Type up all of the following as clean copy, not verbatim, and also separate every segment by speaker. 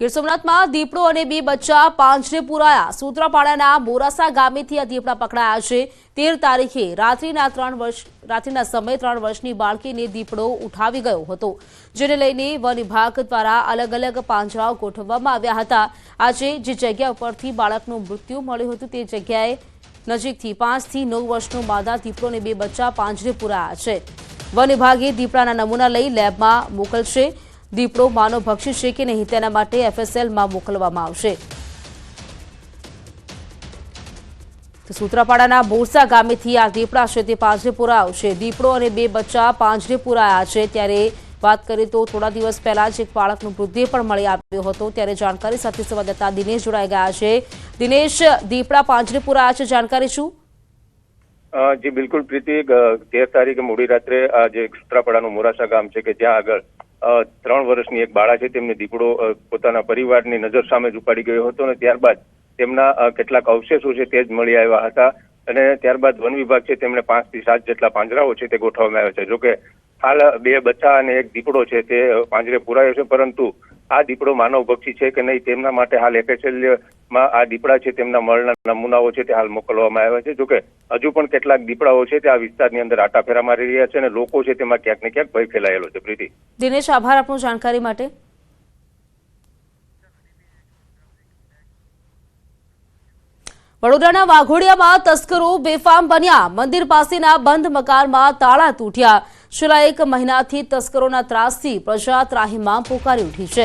Speaker 1: ગીર સોમનાથમાં દીપડો અને બે બચ્ચા પાંજરે પુરાયા। સૂત્રાપાડાના મોરાસા ગામેથી આ દીપડા પકડાયા છે। 13 તારીખે રાત્રિના 3 વર્ષની બાળકીને દીપડો ઉઠાવી ગયો હતો, જેને લઈને વન વિભાગ દ્વારા અલગ અલગ પાંજરાઓ ગોઠવવામાં આવ્યા હતા। આજે જે જગ્યા ઉપરથી બાળકનું મૃત્યુ મળ્યું હતું તે જગ્યાએ નજીકથી 5 થી 9 વર્ષનો માદા દીપડો અને બે બચ્ચા પાંજરે પુરાયા છે। વન વિભાગે દીપડાના નમૂના લઈ લેબમાં મોકલશે। દીપડો માનવ ભક્ષી છે કે નહીં તેના માટે એફએસએલમાં મોકલવામાં આવશે। સૂત્રાપાડાના બોરસા ગામેથી આ દીપડા છે તે પાંજરે પુરાયો છે। દીપડો અને બે બચ્ચા પાંજરે પુરાયા છે। ત્યારે વાત કરીએ તો થોડા દિવસ પહેલા જ એક બાળકનો મૃતદેહ પણ મળી આવ્યો હતો। ત્યારે જાણકારી સાથે સંવાદદાતા દિનેશ જોડાઈ ગયા છે। દિનેશ, દીપડા પાંજરે પુરાયા છે, જાણકારી શું?
Speaker 2: જી બિલકુલ પ્રીતિ, 13 તારીખે મોડી રાત્રે જે સૂત્રાપાડાનું મોરાસા ગામ છે કે જ્યાં આગળ 3 વર્ષની એક બાળા છે તેમને દીપડો પોતાના પરિવારની નજર સામે જ ઉપાડી ગયો હતો અને ત્યારબાદ તેમના કેટલાક અવશેષો છે તે જ મળી આવ્યા હતા અને ત્યારબાદ વન વિભાગ છે તેમણે 5 થી 7 જેટલા પાંજરાઓ છે તે ગોઠવવામાં આવ્યા છે। જોકે હાલ બે બચ્ચા અને એક દીપડો છે તે પાંજરે પુરાયો છે, પરંતુ આ દીપડો માનવ ભક્ષી છે કે નહીં તેના માટે હાલ એફએસએલમાં આ દીપડા છે તેમના મળના નમૂનાઓ છે તે હાલ મોકલવામાં આવ્યા છે। જોકે હજુ પણ કેટલાક દીપડાઓ છે તે આ વિસ્તારની અંદર આટાફેરા મારી રહ્યા છે અને લોકો છે તેમાં ક્યાંક ને ક્યાંક ભય ફેલાયેલો છે। પ્રીતિ,
Speaker 1: દિનેશ, આભાર આપનો જાણકારી માટે। વડોદરાના વાઘોડિયામાં તસ્કરો બેફામ બન્યા। મંદિર પાસેના બંધ મકાનમાં તાળા તૂટ્યા। છેલ્લા 1 મહિનાથી તસ્કરોના ત્રાસથી પ્રજા ત્રાહિમામ પોકારી ઉઠી છે।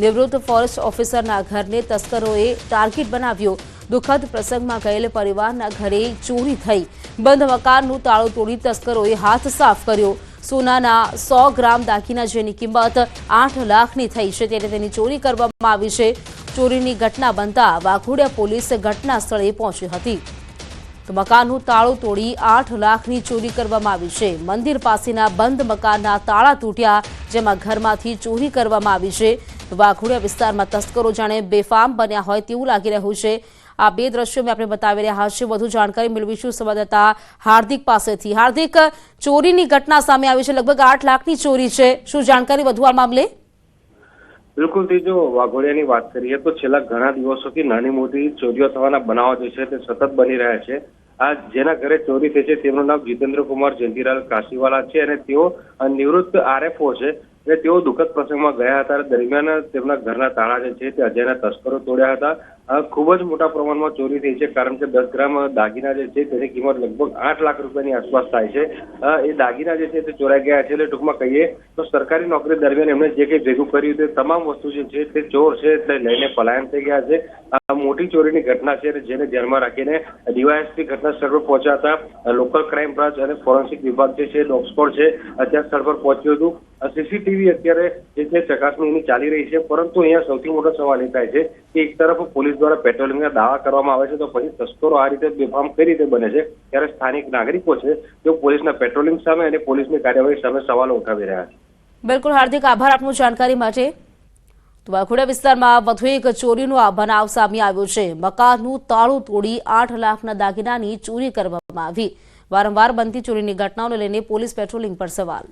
Speaker 1: નિવૃત્ત ફોરેસ્ટ ઓફિસરના ઘરને તસ્કરોએ ટાર્ગેટ બનાવ્યો। દુઃખદ પ્રસંગમાં ગયેલ પરિવારના ઘરે ચોરી થઈ। બંધ મકાનનું તાળું તોડી તસ્કરોએ હાથ સાફ કર્યો। સોનાના 100 ગ્રામ દાગીના જેની કિંમત 8 લાખની થઈ છે ત્યારે તેની ચોરી કરવામાં આવી છે। ચોરીની ઘટના બનતા વાઘોડિયા પોલીસ ઘટના સ્થળે પહોંચી હતી તો મકાનનું તાળું તોડી 8 લાખની ચોરી કરવામાં આવી છે। મંદિર પાસેના બંધ મકાનના તાળા તૂટ્યા, જેમાં ઘરમાંથી ચોરી કરવામાં આવી છે। વાઘોડિયા વિસ્તારમાં તસ્કરો જાણે બેફામ બન્યા હોય તેવું લાગી રહ્યું છે। આ બે દ્રશ્યો મેં આપણે બતાવી રહ્યા છે। વધુ જાણકારી મેળવીશું સંવાદદાતા હાર્દિક પાસેથી। હાર્દિક, ચોરીની ઘટના સામે આવી છે, લગભગ 8 લાખની ચોરી છે, શું જાણકારી વધુ આ મામલે?
Speaker 3: બિલકુલ, જો વાઘોડિયાની વાત કરીએ તો છેલ્લા ઘણા દિવસોથી નાની મોટી ચોરીઓ થવાના બનાવો જે છે તે સતત બની રહ્યા છે। આ જેના ઘરે ચોરી થઈ છે તેમનું નામ જીતેન્દ્ર કુમાર જયંતિલાલ કાશીવાલા છે અને તેઓ નિવૃત્ત આરએફઓ છે અને તેઓ દુઃખદ પ્રસંગમાં ગયા હતા। દરમિયાન તેમના ઘરના તાળા જે છે તે અજાણ્યા તસ્કરો તોડ્યા હતા। ખૂબ જ મોટા પ્રમાણમાં ચોરી થઈ છે, કારણ કે 10 ગ્રામ દાગીના જે છે તેની કિંમત લગભગ 8 લાખ રૂપિયાની આસપાસ થાય છે। એ દાગીના જે છે તે ચોરાઈ ગયા છે। એટલે ટૂંકમાં કહીએ તો સરકારી નોકરી દરમિયાન એમણે જે કંઈ ભેગું કર્યું તે તમામ વસ્તુ જે છે તે ચોર છે એટલે લઈને પલાયન થઈ ગયા છે। આ મોટી ચોરીની ઘટના છે જેને ધ્યાનમાં રાખીને ડીવાયએસપી ઘટના સ્થળ પર પહોંચ્યા હતા। લોકલ ક્રાઇમ બ્રાન્ચ અને ફોરેન્સિક વિભાગ જે છે ડોગ સ્કોડ છે ત્યાં સ્થળ પર પહોંચ્યું હતું। સીસીટીવી અત્યારે જે છે ચકાસણી એની ચાલી રહી છે, પરંતુ અહીંયા સૌથી મોટો સવાલ એ થાય છે કે એક તરફ પોલીસ દ્વારા પેટ્રોલિંગના દાવા કરવામાં આવે છે તો પછી તસ્કરો આ રીતે બેફામ કઈ રીતે બને છે, ત્યારે સ્થાનિક નાગરિકો છે તેઓ પોલીસના પેટ્રોલિંગ સામે અને પોલીસની કાર્યવાહી સામે સવાલો ઉઠાવી રહ્યા છે।
Speaker 1: બિલકુલ હાર્દિક, આભાર આપનો જાણકારી માટે। તો વાઘોડિયા વિસ્તારમાં વધુ એક ચોરીનો આ બનાવ સામે આવ્યો છે। મકાનનું તાળું તોડી 8 લાખના દાગીનાની ચોરી કરવામાં આવી। વારંવાર બનતી ચોરીની ઘટનાઓને લઈને પોલીસ પેટ્રોલિંગ પર સવાલ।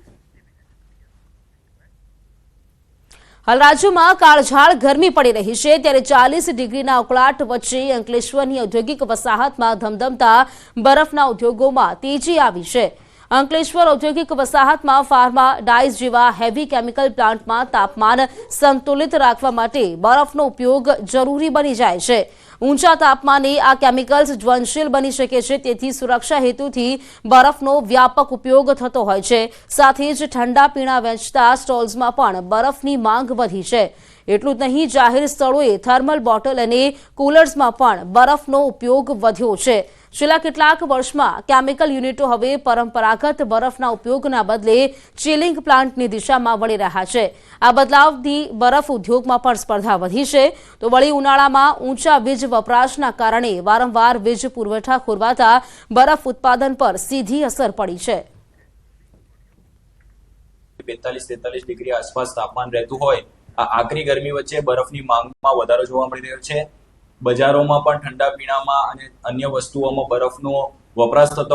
Speaker 1: હાલ રાજ્યમાં કાળઝાળ ગરમી પડી રહી છે, ત્યારે 40 ડિગ્રીના ઉકળાટ વચ્ચે અંકલેશ્વરની ઔદ્યોગિક વસાહતમાં ધમધમતા બરફના ઉદ્યોગોમાં તેજી આવી છે। અંકલેશ્વર ઔદ્યોગિક વસાહતમાં ફાર્મા ડાઇઝ જેવા હેવી કેમિકલ પ્લાન્ટમાં તાપમાન સંતુલિત રાખવા માટે બરફનો ઉપયોગ જરૂરી બની જાય છે। ઊંચા તાપમાને આ કેમિકલ્સ જ્વલનશીલ બની શકે છે, તેથી સુરક્ષા હેતુથી બરફનો વ્યાપક ઉપયોગ થતો હોય છે। સાથે જ ઠંડા પીણા વેચતા સ્ટોલ્સમાં પણ બરફની માંગ વધી છે। એટલું જ નહીં, જાહેર સ્થળોએ થર્મલ બોટલ અને કુલર્સમાં પણ બરફનો ઉપયોગ વધ્યો છે। છેલ્લા કેટલાક વર્ષમાં કેમિકલ યુનિટો હવે પરંપરાગત બરફના ઉપયોગના બદલે ચિલિંગ પ્લાન્ટની દિશામાં વળી રહ્યા છે। આ બદલાવથી બરફ ઉદ્યોગમાં પણ સ્પર્ધા વધી છે। તો વળી ઉનાળામાં ઊંચા વીજ વપરાશના કારણે વારંવાર વીજ પુરવઠા ખોરવાતા બરફ ઉત્પાદન પર સીધી અસર પડી છે।
Speaker 4: 42-43 ડિગ્રી આસપાસ તાપમાન રહેતું હોય આ આકરી ગરમી વચ્ચે બરફની માંગમાં વધારો જોવા મળી રહ્યો છે। બજારોમાં પણ ઠંડા પીણામાં અને અન્ય વસ્તુઓમાં બરફનો વપરાશ થતો